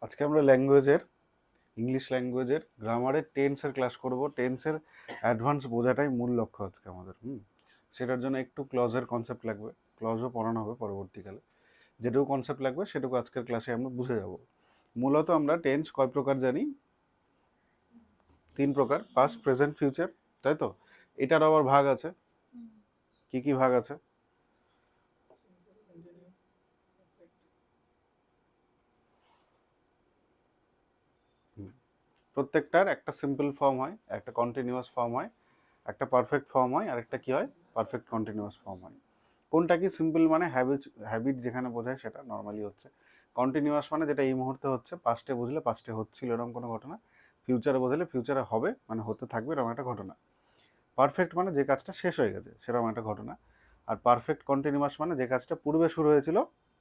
আজকে আমরা ল্যাঙ্গুয়েজের ইংলিশ ল্যাঙ্গুয়েজের গ্রামারের টেন্সের ক্লাস করব। টেন্সের অ্যাডভান্স বোঝাটাই মূল লক্ষ্য আজকে আমাদের। সেটার জন্য একটু ক্লজের কনসেপ্ট লাগবে, ক্লজও পড়ানো হবে পরবর্তীকালে। যেটুকু কনসেপ্ট লাগবে সেটুকু আজকের ক্লাসে আমরা বুঝে যাব। মূলত আমরা টেন্স কয় প্রকার জানি? 3 প্রকার, পাস্ট, প্রেজেন্ট, ফিউচার, তাই তো? এটার আবার ভাগ আছে। কি কি ভাগ আছে? প্রত্যেকটার একটা সিম্পল ফর্ম হয়, একটা কন্টিনিউয়াস ফর্ম হয়, একটা পারফেক্ট ফর্ম হয়, আর একটা কি হয়? পারফেক্ট কন্টিনিউয়াস ফর্ম হয়। কোনটা কি? সিম্পল মানে হ্যাবিট যেখানে বোঝায় সেটা নর্মালি হচ্ছে। কন্টিনিউয়াস মানে যেটা এই মুহূর্তে হচ্ছে, পাস্টে বুঝলে পাস্টে হচ্ছিল এরকম কোনো ঘটনা, ফিউচারে বুঝলে ফিউচারে হবে মানে হতে থাকবে এরকম একটা ঘটনা। পারফেক্ট মানে যে কাজটা শেষ হয়ে গেছে সেরকম একটা ঘটনা। আর পারফেক্ট কন্টিনিউয়াস মানে যে কাজটা পূর্বে শুরু হয়েছিল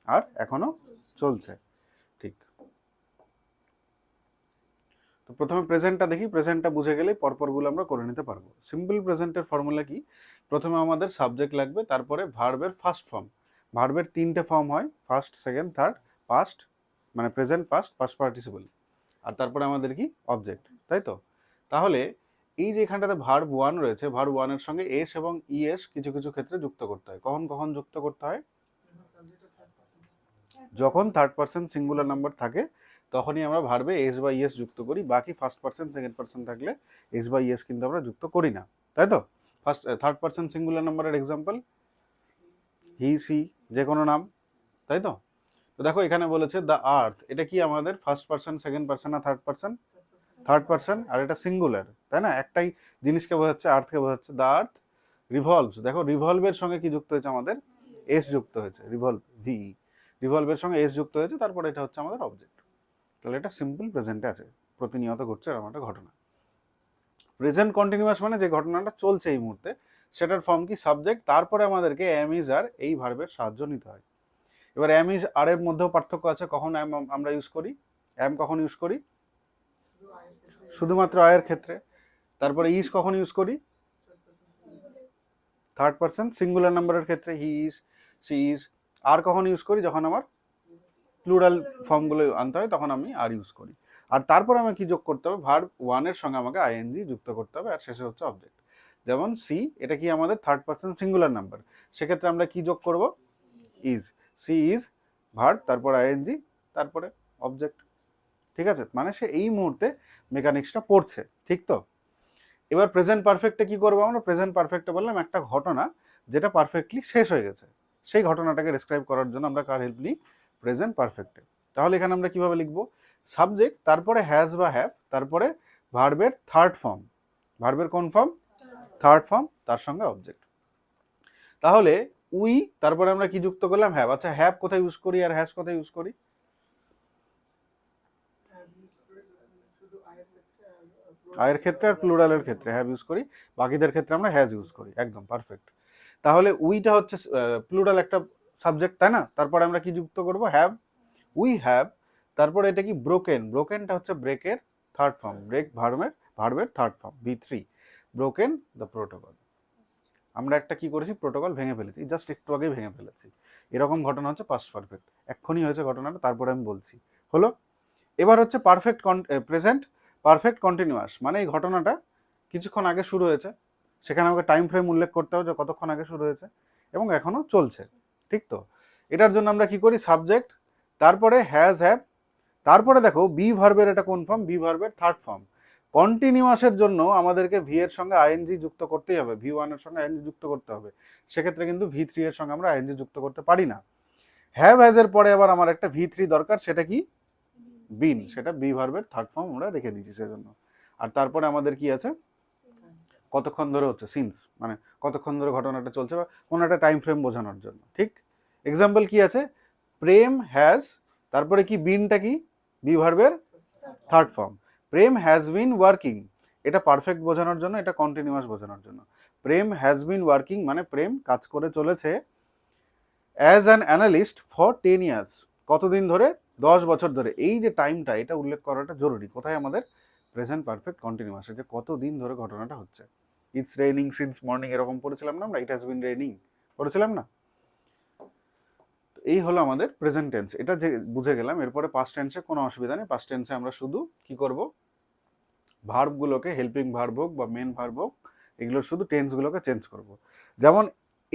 আর এখনো চলছে। ঠিক। তো প্রথমে প্রেজেন্টটা দেখি, প্রেজেন্টটা বুঝে গেলেই পরপরগুলো আমরা করে নিতে পারবো। সিম্পল প্রেজেন্টের ফর্মুলা কি? প্রথমে আমাদের সাবজেক্ট লাগবে, তারপরে ভার্বের ফার্স্ট ফর্ম। ভার্বের 3টে ফর্ম হয়, ফার্স্ট, সেকেন্ড, থার্ড। পাস্ট মানে প্রেজেন্ট, পাস্ট, পাস্ট পার্টিসিপল। আর তারপরে আমাদের কি? অবজেক্ট, তাই তো? তাহলে এই যে এখানটাতে ভার্ব ওয়ান রয়েছে, ভার্ব ওয়ানের সঙ্গে এস এবং ইএস কিছু কিছু ক্ষেত্রে যুক্ত করতে হয়। কখন কখন যুক্ত করতে হয়? যখন থার্ড পার্সন সিঙ্গুলার নাম্বার থাকে তখনই আমরা ভার্বে এস বা ইএস যুক্ত করি। বাকি ফার্স্ট পার্সন সেকেন্ড পার্সন থাকলে এস বা ইএস কিন্তু আমরা যুক্ত করি না, তাই তো? থার্ড পার্সন সিঙ্গুলার নাম্বারের এক্সাম্পল হি, সি, যে কোনো নাম, তাই তো? তো দেখো এখানে বলেছে দ্য আর্থ, এটা কি আমাদের ফার্স্ট পার্সন, সেকেন্ড পার্সন না থার্ড পার্সন? থার্ড পার্সন, আর এটা সিঙ্গুলার, তাই না? একটাই জিনিসকে বোঝাচ্ছে, আর্থকে বোঝাচ্ছে। দ্য আর্থ রিভলভস, দেখো রিভলভের সঙ্গে কি যুক্ত হয়েছে আমাদের? এস যুক্ত হয়েছে, রিভলভ, ভি, রিভলভের সঙ্গে এস যুক্ত হয়েছে, তারপরে এটা হচ্ছে আমাদের অবজেক্ট। তাহলে এটা সিম্পল প্রেজেন্টে আছে, প্রতিনিয়ত ঘটছে এরকম একটা ঘটনা। প্রেজেন্ট কন্টিনিউয়াস মানে যে ঘটনাটা চলছে এই মুহূর্তে, সেটার ফর্ম কি? সাবজেক্ট, তারপরে আমাদেরকে এম ইজ আর এই ভার্বের সাহায্য নিতে হয়। এবার এম ইজ আর এর মধ্যেও পার্থক্য আছে। কখন এম আমরা ইউজ করি? এম কখন ইউজ করি? শুধুমাত্র আয়ের ক্ষেত্রে। তারপরে ইজ কখন ইউজ করি? থার্ড পার্সন সিঙ্গুলার নাম্বারের ক্ষেত্রে, হি ইজ, সি ইজ। আর কখন ইউজ করি? যখন আমার প্লুরাল ফর্মগুলো আনতে হয় তখন আমি আর ইউজ করি। আর তারপর আমাকে কি যোগ করতে হবে? ভার্ব ওয়ানের সঙ্গে আমাকে আইএনজি যুক্ত করতে হবে, আর শেষে হচ্ছে অবজেক্ট। যেমন সি, এটা কি আমাদের থার্ড পার্সন সিঙ্গুলার নাম্বার, সেক্ষেত্রে আমরা কি যোগ করব? ইজ। সি ইজ, ভার্ব, তারপর আইএনজি, তারপরে অবজেক্ট। ঠিক আছে? মানে সে এই মুহূর্তে মেকানিক্সটা পড়ছে, ঠিক তো? এবার প্রেজেন্ট পারফেক্টে কি করবো আমরা? প্রেজেন্ট পারফেক্টে বললাম একটা ঘটনা যেটা পারফেক্টলি শেষ হয়ে গেছে, সেই ঘটনাটাকে ডিসক্রাইব করার জন্য আমরা কার হেল্প নিই? প্রেজেন্ট পারফেক্টে। তাহলে এখানে আমরা কিভাবে লিখবো? সাবজেক্ট, তারপরে হ্যাজ বা হ্যাভ, তারপরে ভার্বের থার্ড ফর্ম। ভার্বের কোন ফর্ম? থার্ড ফর্ম, তার সঙ্গে অবজেক্ট। তাহলে উই, তারপরে আমরা কি যুক্ত করলাম? হ্যাভ। আচ্ছা, হ্যাভ কোথায় ইউজ করি আর হ্যাজ কোথায় ইউজ করি? আয়ের ক্ষেত্রে আর প্লুরালের ক্ষেত্রে হ্যাভ ইউজ করি, বাকিদের ক্ষেত্রে আমরা হ্যাজ ইউজ করি। একদম পারফেক্ট। তাহলে উইটা হচ্ছে প্লুরাল একটা সাবজেক্ট, তাই না? তারপরে আমরা কি যুক্ত করব? হ্যাভ। উই হ্যাভ, তারপরে এটা কি? ব্রোকেন। ব্রোকেনটা হচ্ছে ব্রেকের থার্ড ফর্ম, ব্রেক ভার্বের থার্ড ফর্ম, ভি3। Broken the protocol. আমরা একটা কি করেছি? প্রোটোকল ভেঙে ফেলেছি, জাস্ট একটু আগেই ভেঙে ফেলেছি। এরকম ঘটনা হচ্ছে পাস্ট পারফেক্ট, এক্ষুনি হয়েছে ঘটনাটা, তারপরে আমি বলছি। হলো? এবার হচ্ছে পারফেক্ট প্রেজেন্ট পারফেক্ট কন্টিনিউয়াস, মানে এই ঘটনাটা কিছুক্ষণ আগে শুরু হয়েছে, সেখানে আমাকে টাইম ফ্রেম উল্লেখ করতে হবে যে কতক্ষণ আগে শুরু হয়েছে এবং এখনো চলছে, ঠিক তো? এটার জন্য আমরা কি করি? সাবজেক্ট, তারপরে হ্যাজ, হ্যাভ, তারপরে দেখো বি ভার্বের এটা কোন ফর্ম? বি ভার্বের থার্ড ফর্ম। কন্টিনিউয়াসের জন্য আমাদেরকে ভি এর সঙ্গে আইএনজি যুক্ত করতেই হবে, ভি ওয়ান এর সঙ্গে আইএনজি যুক্ত করতে হবে। সেক্ষেত্রে কিন্তু ভি3 এর সঙ্গে আমরা আইএনজি যুক্ত করতে পারি না। হ্যাভ হ্যাজ এর পরে আবার আমার একটা ভি3 দরকার, সেটা কি? বিন, সেটা বি ভার্বের থার্ড ফর্ম আমরা রেখে দিয়েছি সেজন্য। আর তারপরে আমাদের কি আছে? কতক্ষণ ধরে হচ্ছে, সিন্স, মানে কতক্ষণ ধরে ঘটনাটা চলছে বা কোনো একটা টাইম ফ্রেম বোঝানোর জন্য, ঠিক? এক্সাম্পল কি আছে? প্রেম হ্যাজ, তারপরে কি? বিনটা কি? বি ভার্বের third form. Prem has been working, এটা পারফেক্ট বোঝানোর জন্য, এটা কন্টিনিউয়াস বোঝানোর জন্য। প্রেম হ্যাজ বিন ওয়ার্কিং মানে প্রেম কাজ করে চলেছে as an analyst for 10 years, কতদিন ধরে? 10 বছর ধরে। এই যে টাইমটা, এটা উল্লেখ করাটা জরুরি। কোথায়? আমাদের প্রেজেন্ট পারফেক্ট কন্টিনিউয়াসে, যে কতদিন ধরে ঘটনাটা হচ্ছে। ইটস রেইনিং সিন্স মর্নিং এরকম পড়েছিলাম না আমরা? ইট হ্যাজ বিন রেইনিং পড়েছিলাম না? এই হলো আমাদের প্রেজেন্ট টেন্স। এটা যে বুঝে গেলাম, এরপরে পাস্ট টেন্সে কোনো অসুবিধা নেই। পাস্ট টেন্সে আমরা শুধু কি করব, ভার্বগুলোকে, হেল্পিং ভার্ব হোক বা মেন ভার্ব হোক, এগুলোর শুধু টেন্সগুলোকে চেঞ্জ করব। যেমন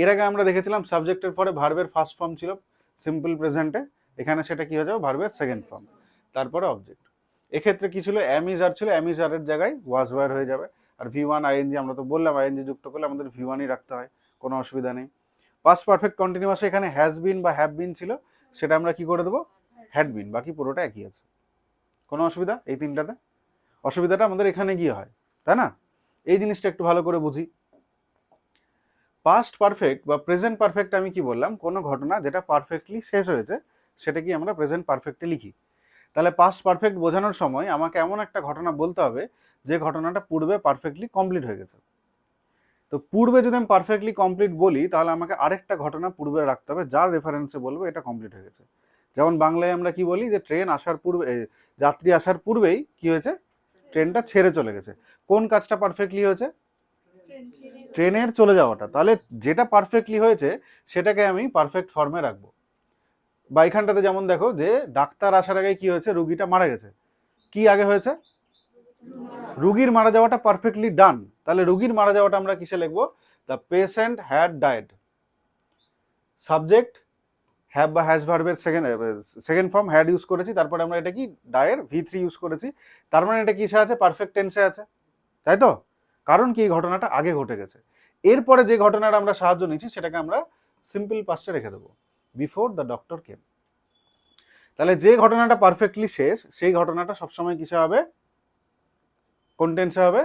এর আগে আমরা দেখেছিলাম সাবজেক্টের পরে ভার্বের ফার্স্ট ফর্ম ছিল সিম্পল প্রেজেন্টে, এখানে সেটা কি হয়ে যাবে, ভার্বের সেকেন্ড ফর্ম, তারপরে অবজেক্ট। এক্ষেত্রে কি ছিল, অ্যামিজার ছিল, অ্যামিজারের জায়গায় ওয়াজ ওয়ার হয়ে যাবে। আর ভি1 আইএনজি, আমরা তো বললাম আইএনজি যুক্ত করলে আমাদের ভি1ই রাখতে হয়, কোনো অসুবিধা নেই। পাস্ট পারফেক্ট কন্টিনিউয়াসে এখানে হ্যাজ বিন বা হ্যাভ বিন ছিল, সেটা আমরা কি করে দেবো, হ্যাড বিন, বাকি পুরোটা একই আছে। কোনো অসুবিধা এই তিনটাতে? অসুবিধাটা আমাদের এখানে গিয়ে হয়, তাই না? এই জিনিসটা একটু ভালো করে বুঝি। পাস্ট পারফেক্ট বা প্রেজেন্ট পারফেক্ট, আমি কি বললাম, কোনো ঘটনা যেটা পারফেক্টলি শেষ হয়েছে সেটা কি আমরা প্রেজেন্ট পারফেক্টে লিখি। তাহলে পাস্ট পারফেক্ট বোঝানোর সময় আমাকে এমন একটা ঘটনা বলতে হবে যে ঘটনাটা পূর্বে পারফেক্টলি কমপ্লিট হয়ে গেছে। তো পূর্বে যদি আমি পারফেক্টলি কমপ্লিট বলি, তাহলে আমাকে আরেকটা ঘটনা পূর্বে রাখতে হবে যার রেফারেন্সে বলবো এটা কমপ্লিট হয়ে গেছে। যেমন বাংলায় আমরা কি বলি, যে ট্রেন আসার পূর্বে, যাত্রী আসার পূর্বেই কি হয়েছে, ট্রেনটা ছেড়ে চলে গেছে। কোন কাজটা পারফেক্টলি হয়েছে, ট্রেনের চলে যাওয়াটা। তাহলে যেটা পারফেক্টলি হয়েছে সেটাকে আমি পারফেক্ট ফর্মে রাখবো। বা এখানটাতে যেমন দেখো যে ডাক্তার আসার আগে কি হয়েছে, রুগীটা মারা গেছে। কি আগে হয়েছে, রুগীর মারা যাওয়াটা পারফেক্টলি ডান। তাহলে রুগীর মারা যাওয়াটা আমরা কিসে লিখবো, the patient had died. Subject have বা হ্যাজ ভার্বের সেকেন্ড ফর্ম হ্যাড ইউজ করেছি, তারপরে আমরা এটা কি ডায়ের ভি3 ইউজ করেছি, তার মানে এটা কিসে আছে, পারফেক্ট টেন্সে আছে, তাই তো? কারণ কি, এই ঘটনাটা আগে ঘটে গেছে। এরপরে যে ঘটনাটা আমরা সাহায্য নিচ্ছি সেটাকে আমরা সিম্পল পাস্টে রেখে দেবো, বিফোর দ্য ডক্টর কেম। তাহলে যে ঘটনাটা পারফেক্টলি শেষ, সেই ঘটনাটা সবসময় কিসে হবে, কোন টেন্সে হবে,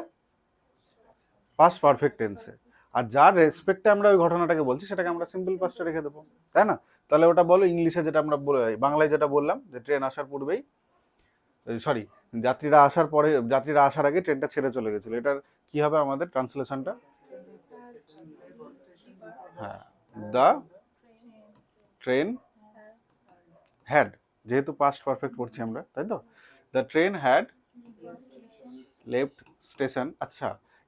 পাস্ট পারফেক্ট টেন্সে। আর যার রেসপেক্টে আমরা ওই ঘটনাটাকে বলছি সেটাকে আমরা সিম্পল পাস্টে রেখে দেবো, তাই না? তাহলে ওটা বলো ইংলিশে, যেটা আমরা বাংলায় যেটা বললাম, যে ট্রেন আসার পূর্বেই, সরি, যাত্রীরা আসার পরে, যাত্রীরা আসার আগে ট্রেনটা ছেড়ে চলে গেছিল, এটার কি হবে আমাদের ট্রান্সলেশনটা? হ্যাঁ, দ্য ট্রেন হ্যাড, যেহেতু পাস্ট পারফেক্ট পড়ছি আমরা, তাই তো, the train had left station. আচ্ছা,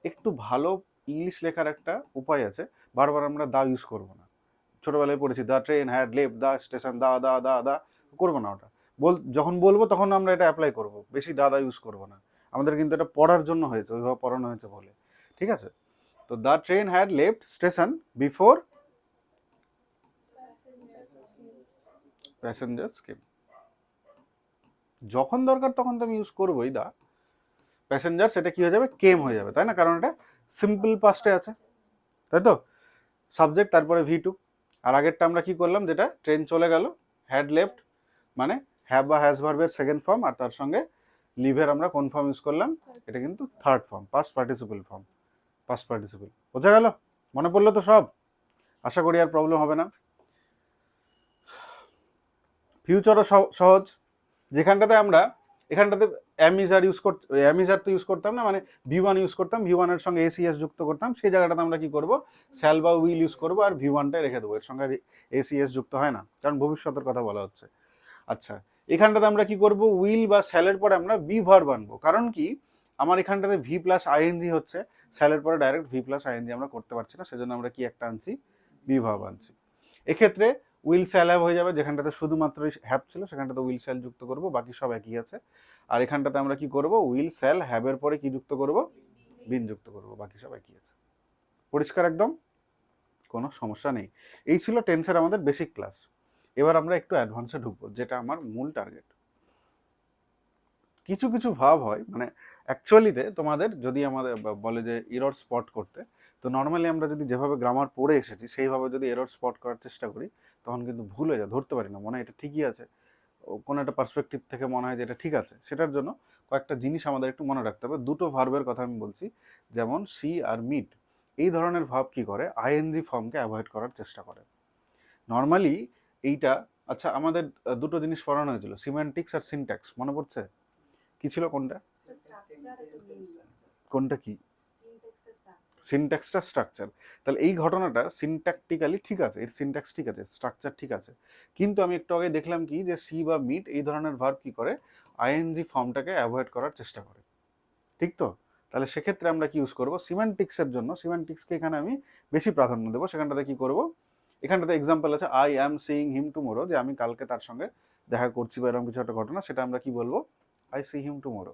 একটু ভালো ইংলিশ লেখার একটা উপায় আছে, বারবার আমরা দা ইউজ করবো না। ছোটবেলায় পড়েছি the train had left the station, দা দা দা দা, করবো না ওটা। যখন বলবো তখন আমরা এটা অ্যাপ্লাই করবো, বেশি দা ইউজ করবো না। আমাদের কিন্তু এটা পড়ার জন্য হয়েছে, ওইভাবে পড়ানো হয়েছে বলে, ঠিক আছে? তো the train had left station before passengers came. যখন দরকার তখন তো আমি ইউজ করবোই দা। প্যাসেঞ্জার সেটা কি হয়ে যাবে, কেম হয়ে যাবে, তাই না? কারণ এটা সিম্পল পাস্টে আছে, তাই তো? সাবজেক্ট তারপরে ভি2। আর আগেরটা আমরা কি করলাম, যেটা ট্রেন চলে গেল, হ্যাড লেফট মানে হ্যাভ বা হ্যাজ ভার্বের সেকেন্ড ফর্ম, আর তার সঙ্গে লিভের আমরা কোন ফর্ম ইউজ করলাম, এটা কিন্তু third form, past participle form, past participle. বোঝা গেল? মনে পড়লো তো সব? আশা করি আর প্রবলেম হবে না। ফিউচারও সহজ, যেখানটাতে আমরা, এখানটাতে অ্যামিজার ইউজ অ্যামিজার তো ইউজ করতাম না, মানে ভি1 ইউজ করতাম, ভি1 এর সঙ্গে এসিএস যুক্ত করতাম, সেই জায়গাটাতে আমরা কি করব, শ্যাল বা উইল ইউজ করবো, আর ভি1টাই রেখে দেবো, এর সঙ্গে এসিএস যুক্ত হয় না, কারণ ভবিষ্যতের কথা বলা হচ্ছে। আচ্ছা, এখানটাতে আমরা কি করব, উইল বা শ্যালের পরে আমরা বি ভার্ব আনবো। কারণ কি, আমার এখানটাতে ভি প্লাস আইএনজি হচ্ছে, শ্যালের পরে ডাইরেক্ট ভি প্লাস আইএনজি আমরা করতে পারছি না, সেজন্য আমরা কি একটা আনছি, বি ভার্ব আনছি। এক্ষেত্রে উইল শ্যাল হ্যাভ হয়ে যাবে, যেখানটাতে শুধুমাত্র হ্যাভ ছিল সেখানটাতে উইল শ্যাল যুক্ত করব, বাকি সব একই আছে। আর এখানটাতে আমরা কি করব, উইল শ্যাল হ্যাভের পরে কি যুক্ত করব, বিন যুক্ত করব, বাকি সব একই আছে। পরিষ্কার একদম, কোনো সমস্যা নেই। এই ছিল টেন্সের আমাদের বেসিক ক্লাস। এবার আমরা একটু অ্যাডভান্সে ঢুকবো, যেটা আমার মূল টার্গেট। কিছু কিছু ভাব হয়, মানে অ্যাকচুয়ালিতে তোমাদের যদি আমাদের বলে যে এরর স্পট করতে, তো নর্মালি আমরা যদি যেভাবে গ্রামার পড়ে এসেছি সেইভাবে যদি এরর স্পট করার চেষ্টা করি, তখন কিন্তু ভুল হয়ে যায়, ধরতে পারি না, মনে হয় এটা ঠিকই আছে, কোনো একটা পার্সপেক্টিভ থেকে মনে হয় যে এটা ঠিক আছে। সেটার জন্য কয়েকটা জিনিস আমাদের একটু মনে রাখতে হবে। দুটো ভার্বের কথা আমি বলছি, যেমন সি আর মিট, এই ধরনের ভাব কি করে, আইএনজি ফর্মকে অ্যাভয়েড করার চেষ্টা করে নর্মালি। এইটা, আচ্ছা, আমাদের দুটো জিনিস পড়ানো হয়েছিল, সিমেন্টিক্স আর সিনট্যাক্স, মনে পড়ছে? কি ছিল কোনটা, কোনটা কি? সিনট্যাক্সটা স্ট্রাকচার। তাহলে এই ঘটনাটা সিনট্যাকটিক্যালি ঠিক আছে, এর সিনট্যাক্স ঠিক আছে, স্ট্রাকচার ঠিক আছে, কিন্তু আমি একটু আগে দেখলাম কি, যে সি বা মিট এই ধরনের ভার্ব কি করে, আইএনজি ফর্মটাকে অ্যাভয়েড করার চেষ্টা করে, ঠিক তো? তাহলে সেক্ষেত্রে আমরা কি ইউজ করবো, সিমেন্টিক্সের জন্য, সিমেন্টিক্সকে এখানে আমি বেশি প্রাধান্য দেবো, সেখানটাতে কি করব, এখানটাতে এক্সাম্পল আছে I am seeing him tomorrow, যে আমি কালকে তার সঙ্গে দেখা করছি বা এরকম কিছু একটা ঘটনা, সেটা আমরা কি বলবো, আই সি হিম টুমোরো।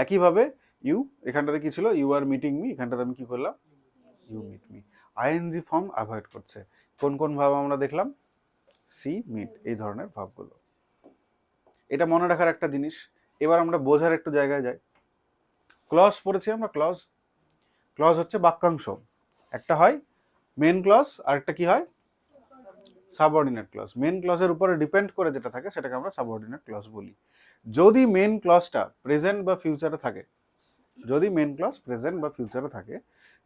একইভাবে ইউ, এখানটাতে কি ছিল, ইউ আর মিটিং মি, এখানটাতে আমি কি করলাম, you meet me. ING form avoid করছে। কোন কোন ভাব আমরা দেখলাম, সি, মিট, এই ধরনের ভাবগুলো। এটা মনে রাখার একটা জিনিস। এবার আমরা বোঝার একটু জায়গায় যাই। ক্লজ পড়েছি আমরা, ক্লজ। ক্লজ হচ্ছে বাক্যাংশ। একটা হয় মেন ক্লজ, আর একটা কি হয়, সাবঅর্ডিনেট ক্লজ। মেন ক্লজের উপরে ডিপেন্ড করে যেটা থাকে সেটাকে আমরা সাবঅর্ডিনেট ক্লজ বলি। যদি মেন ক্লজটা প্রেজেন্ট বা ফিউচারে থাকে, যদি মেন ক্লজ প্রেজেন্ট বা ফিউচারে থাকে,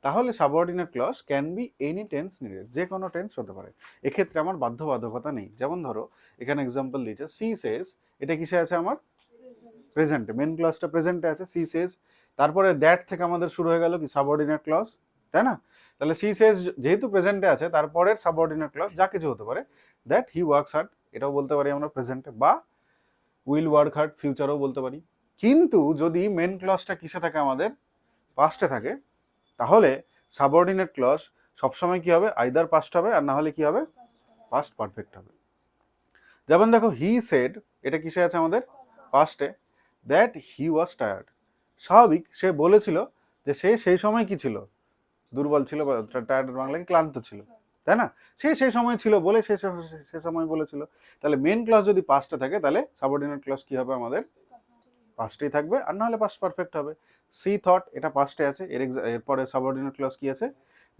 তাহলে subordinate clause can be any tense needed, যে কোনো টেন্স হতে পারে। এক্ষেত্রে আমার বাধ্যবাধকতা নেই। যেমন ধরো এখানে এক্সাম্পল দিয়েছে সি সেজ, এটা কিসে আছে আমার, প্রেজেন্টে, মেন ক্লজটা প্রেজেন্টে আছে, সি সেজ। তারপরে দ্যাট থেকে আমাদের শুরু হয়ে গেল কি, সাবঅর্ডিনেট ক্লজ, তাই না? তাহলে সি সেজ যেহেতু প্রেজেন্টে আছে, তারপরের সাবঅর্ডিনেট ক্লজ যা কিছু হতে পারে, দ্যাট হি ওয়ার্কস হার্ড, এটাও বলতে পারি আমরা প্রেজেন্টে, বা উইল ওয়ার্ক হার্ড ফিউচারও বলতে পারি। কিন্তু যদি মেন ক্লজটা কিসে থাকে, আমাদের পাস্টে থাকে, তাহলে সাবঅর্ডিনেট ক্লজ সবসময় কি হবে, আইদার পাস্ট হবে, আর না হলে কি হবে, পাস্ট পারফেক্ট হবে। যেমন দেখো হি সেড, এটা কিসে আছে আমাদের, পাস্টে, দ্যাট হি ওয়াজ টায়ার্ড। স্বাভাবিক, সে বলেছিল যে সে সেই সময় কি ছিল, দুর্বল ছিল, বা টায়ার্ড বাংলায় ক্লান্ত ছিল, তাই না? সে সেই সময় ছিল বলে সে সময় বলেছিল। তাহলে মেন ক্লজ যদি পাস্টে থাকে, তাহলে সাবঅর্ডিনেট ক্লজ কি হবে আমাদের, পাস্টেই থাকবে, আর না হলে পাস্ট পারফেক্ট হবে। সি থট, এটা পাস্টে আছে, এরপরে সাবঅর্ডিনেট ক্লজ কি আছে,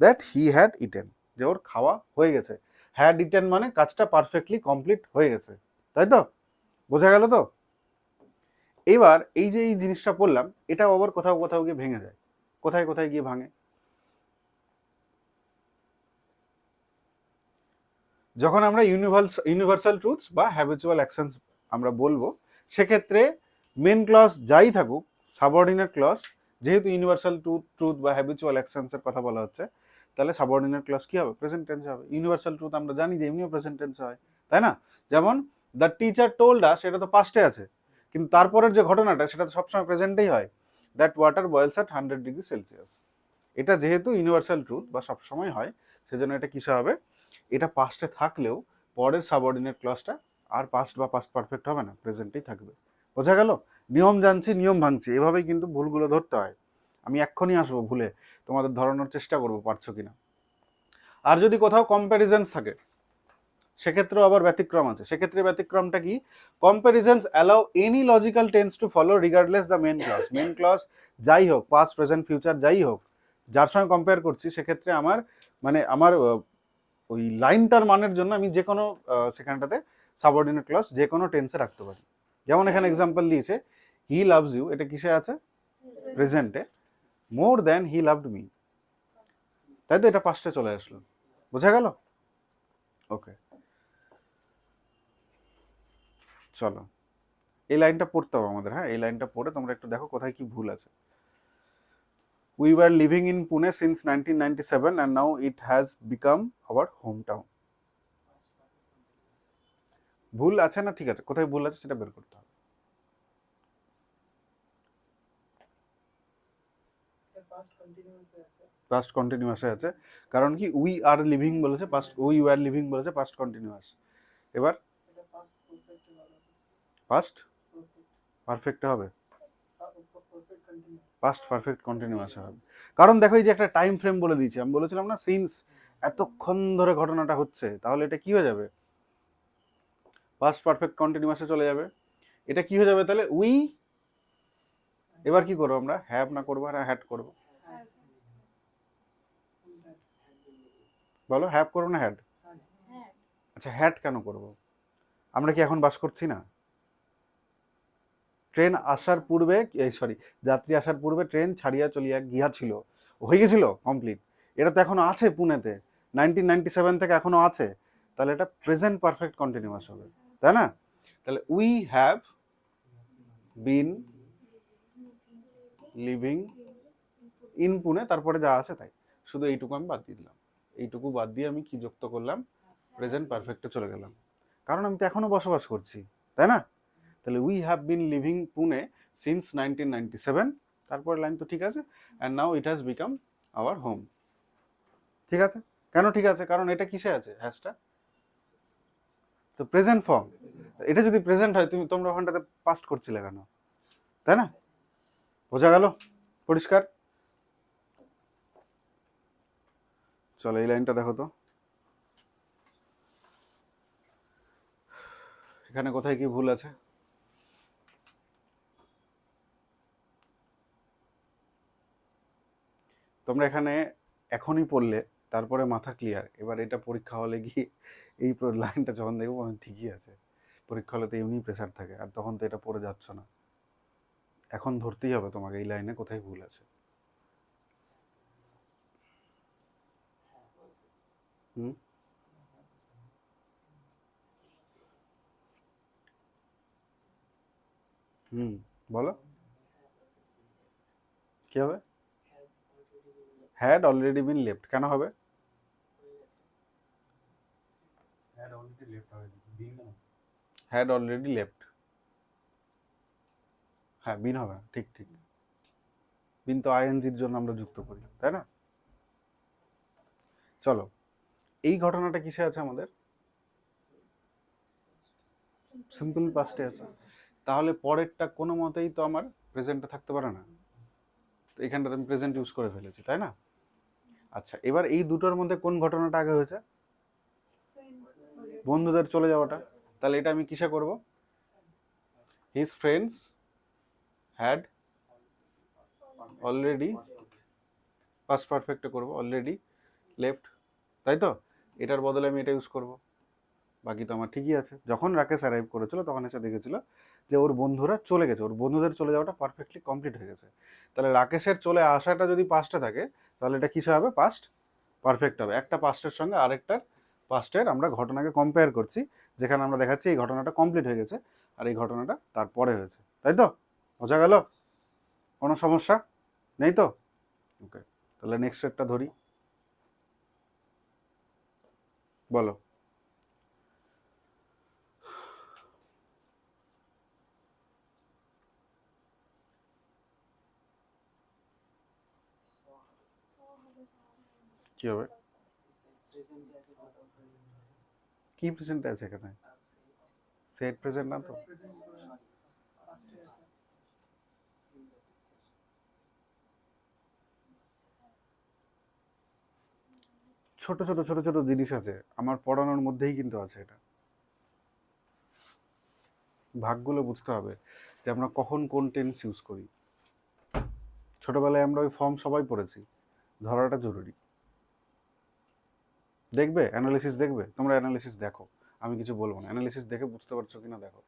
দ্যাট হি হ্যাড ইটেন, যে ওর খাওয়া হয়ে গেছে। হ্যাড ইটেন মানে কাজটা পারফেক্টলি কমপ্লিট হয়ে গেছে, তাই তো? বোঝা গেল তো? এবার এই যে এই জিনিসটা পড়লাম, এটাও আবার কোথাও কোথাও গিয়ে ভেঙে যায়। কোথায় কোথায় গিয়ে ভাঙে, যখন আমরা ইউনিভার্সাল ট্রুথস বা হ্যাবিচুয়াল অ্যাকশনস আমরা বলবো, সেক্ষেত্রে মেন ক্লজ যাই থাকুক, সাবঅর্ডিনেট ক্লজ, যেহেতু ইউনিভার্সাল ট্রুথ বা হ্যাবিচুয়াল অ্যাকশনসের কথা বলা হচ্ছে, তাহলে সাবঅর্ডিনেট ক্লজ কি হবে, প্রেজেন্ট টেন্সে হবে। ইউনিভার্সাল ট্রুথ আমরা জানি যে এমনিও প্রেজেন্ট টেন্সে হয়, তাই না? যেমন দ্য টিচার টোল্ড আস, সেটা তো পাস্টে আছে, কিন্তু তারপরের যে ঘটনাটা সেটা তো সবসময় প্রেজেন্টেই হয়, দ্যাট ওয়াটার বয়েলস অ্যাট 100°C। এটা যেহেতু ইউনিভার্সাল ট্রুথ বা সবসময় হয়, সেজন্য এটা কিসে হবে, এটা পাস্টে থাকলেও পরের সাবঅর্ডিনেট ক্লজটা আর পাস্ট বা পাস্ট পারফেক্ট হবে না, প্রেজেন্টেই থাকবে। বোঝা গেল? নিয়ম জানছি, নিয়ম ভাঙছি, এভাবেই কিন্তু ভুলগুলো ধরতে হয়। আমি এক্ষুনি আসবো ভুলে, তোমাদের ধরানোর চেষ্টা করবো পারছো কিনা। আর যদি কোথাও কম্প্যারিজনস থাকে, সেক্ষেত্রেও আবার ব্যতিক্রম আছে। সেক্ষেত্রে ব্যতিক্রমটা কি, comparisons allow any logical tense to follow regardless the main clause. Main clause যাই হোক, পাস্ট প্রেজেন্ট ফিউচার যাই হোক, যার সঙ্গে কম্পেয়ার করছি, সেক্ষেত্রে আমার মানে আমার ওই লাইনটার মানের জন্য আমি যে কোনো সেখানটাতে সাবঅর্ডিনেট ক্লজ যে কোনো টেন্সে রাখতে পারি। যেমন এখানে এক্সাম্পল দিয়েছে হি লাভস ইউ, এটা কিসে আছে, প্রেজেন্টে, more than he loved me, তাই তো? এটা পাস্টে চলে আসলো। বোঝা গেল? ওকে, চলো এই লাইনটা পড়তে হবে আমাদের। হ্যাঁ, এই লাইনটা পড়ে তোমরা একটু দেখো কোথায় কি ভুল আছে। We were living in Pune since 1997 and now it has become our hometown. ভুল আছে না ঠিক আছে, কোথায় ভুল আছে সেটা বের করতে হবে। পাস্ট কন্টিনিউয়াসে আছে, কারণ কি উই আর লিভিং বলেছে, পাস্ট উই ওয়ার লিভিং বলেছে, পাস্ট কন্টিনিউয়াস। এবার পাস্ট পারফেক্ট হবে, পাস্ট পারফেক্ট কন্টিনিউয়াস হবে। কারণ দেখো এই যে একটা টাইম ফ্রেম বলে দিয়েছি, আমি বলেছিলাম না সিন্স এতক্ষণ ধরে ঘটনাটা হচ্ছে, তাহলে এটা কি হয়ে যাবে, পাস্ট পারফেক্ট কন্টিনিউয়াসে চলে যাবে। এটা কি হয়ে যাবে তাহলে, উই, এবার কি করবো আমরা, হ্যাভ না করবো না হ্যাড করবো, বলো হ্যাভ করবো না হ্যাড? আচ্ছা হ্যাড কেন করব, আমরা কি এখন বাস করছি না? ট্রেন আসার পূর্বে, সরি, যাত্রী আসার পূর্বে ট্রেন ছাড়িয়া চলিয়া গিয়াছিল, হয়ে গেছিল কমপ্লিট। এটা তো এখনো আছে পুনেতে, 1997 থেকে এখনো আছে, তাহলে এটা প্রেজেন্ট পারফেক্ট কন্টিনিউয়াস হবে, তাই না? তাহলে we have been living in Pune, তারপরে যা আছে তাই, শুধু এইটুকু আমি বাদ দিয়ে দিলাম। এইটুকু বাদ দিয়ে আমি কি যুক্ত করলাম, প্রেজেন্ট পারফেক্টে চলে গেলাম, কারণ আমি তো এখনো বসবাস করছি, তাই না? তাহলে we have been living Pune since 1997, তারপরে লাইন তো ঠিক আছে, and now it has become our home. ঠিক আছে? কেন ঠিক আছে? কারণ এটা কিসে আছে হ্যাশটা? তো প্রেজেন্ট ফর্ম। এটা যদি প্রেজেন্ট হয় তোমরা ওখানটাতে পাস্ট করছিলে কেন? তাই না? বোঝা গেল? পরিষ্কার? চলো এই লাইনটা দেখো তো, এখানে কোথায় কি ভুল আছে? তোমরা এখানে এখনই পড়লে তারপরে মাথা ক্লিয়ার, এবার এটা পরীক্ষা হলে গিয়ে এই লাইনটা যখন দেখবো ঠিকই আছে। পরীক্ষা হলে তো এমনি প্রেশার থাকে, আর তখন তো এটা পড়ে যাচ্ছ না। এখন ধরতেই হবে তোমাকে এই লাইনে কোথায় ভুল আছে। হুম হুম বলো কি হবে? হ্যাড অলরেডি বিন লেফট কেন হবে? হ্যাড অলরেডি লেফট, হ্যাঁ বিন হবে না, ঠিক ঠিক। বিন তো আইএনজির জন্য আমরা যুক্ত করি, তাই না? চলো, এই ঘটনাটা কিসে আছে আমাদের? সিম্পল পাস্টে আছে। তাহলে পরেরটা কোনো মতেই তো আমার প্রেজেন্টে থাকতে পারে না। তো এখানটাতে আমি প্রেজেন্ট ইউজ করে ফেলেছি, তাই না? আচ্ছা, এবার এই দুটোর মধ্যে কোন ঘটনাটা আগে হয়েছে? বন্ধুদের চলে যাওয়াটা। তাহলে এটা আমি কিসে করব? His friends had already, past পারফেক্টে করব, অলরেডি লেফট, তাই তো? এটার বদলে আমি এটা ইউজ করব। বাকি তো আমার ঠিকই আছে। যখন রাকেশ অ্যারাইভ করেছিল তখন এসে দেখেছিল যে ওর বন্ধুরা চলে গেছে, ওর বন্ধুদের চলে যাওয়াটা পারফেক্টলি কমপ্লিট হয়ে গেছে। তাহলে রাকেশের চলে আসাটা যদি পাস্টে থাকে, তাহলে এটা কিসে হবে? পাস্ট পারফেক্ট হবে। একটা পাস্টের সঙ্গে আরেকটার পাস্টের আমরা ঘটনাকে কম্পেয়ার করছি, যেখানে আমরা দেখাচ্ছি এই ঘটনাটা কমপ্লিট হয়ে গেছে আর এই ঘটনাটা তারপরে হয়েছে, তাই তো? বোঝা গেল? কোনো সমস্যা নেই তো? ওকে, তাহলে নেক্সট স্টেপটা ধরি। বলো। কি হবে? কি প্রেজেন্ট আছে এখানে? সেট প্রেজেন্ট না তো? ছোট ছোট ছোট ছোট জিনিস আছে আমার পড়ানোর মধ্যেই কিন্তু আছে এটা। ভাগগুলো বুঝতে হবে যে আমরা কখন কোন টেন্স ইউজ করি। ছোটবেলায় আমরা ওই ফর্ম সবাই পড়েছি, ধরাটা জরুরি। দেখবে অ্যানালিসিস, দেখবে তোমরা অ্যানালিসিস দেখো, আমি কিছু বলবো না, অ্যানালিসিস দেখে বুঝতে পারছো কিনা দেখো।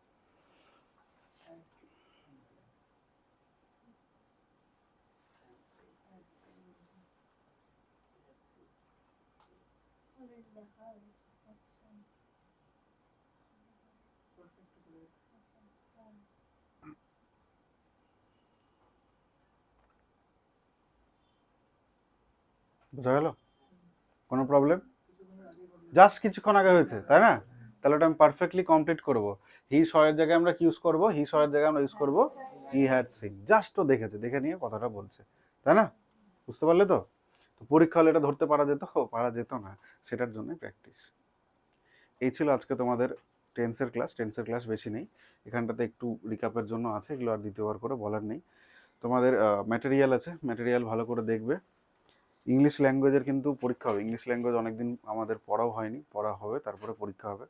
বোঝা গেল? কোনো প্রবলেম? জাস্ট কিছুক্ষণ আগে হয়েছে, তাই না? তাহলে ওটা আমি পারফেক্টলি কমপ্লিট করব। হি সয়ের জায়গায় আমরা কি ইউজ করব? হি সয়ের জায়গায় আমরা ইউজ করব হি হ্যাড সিন। জাস্ট তো দেখেছে, দেখে নিয়ে কথাটা বলছে, তাই না? বুঝতে পারলে তো? তো পরীক্ষা হলে এটা ধরতে পারা যেত, পারা যেত না, সেটার জন্যই প্র্যাকটিস। এই ছিল আজকে তোমাদের টেন্সের ক্লাস। টেন্সের ক্লাস বেশি নেই, এখানটাতে একটু রিকাপের জন্য আছে, এগুলো আর দ্বিতীয়বার করে বলার নেই। তোমাদের ম্যাটেরিয়াল আছে, ম্যাটেরিয়াল ভালো করে দেখবে। ইংলিশ ল্যাঙ্গুয়েজের কিন্তু পরীক্ষা হবে, ইংলিশ ল্যাঙ্গুয়েজ অনেকদিন আমাদের পড়াও হয়নি, পড়া হবে, তারপরে পরীক্ষা হবে।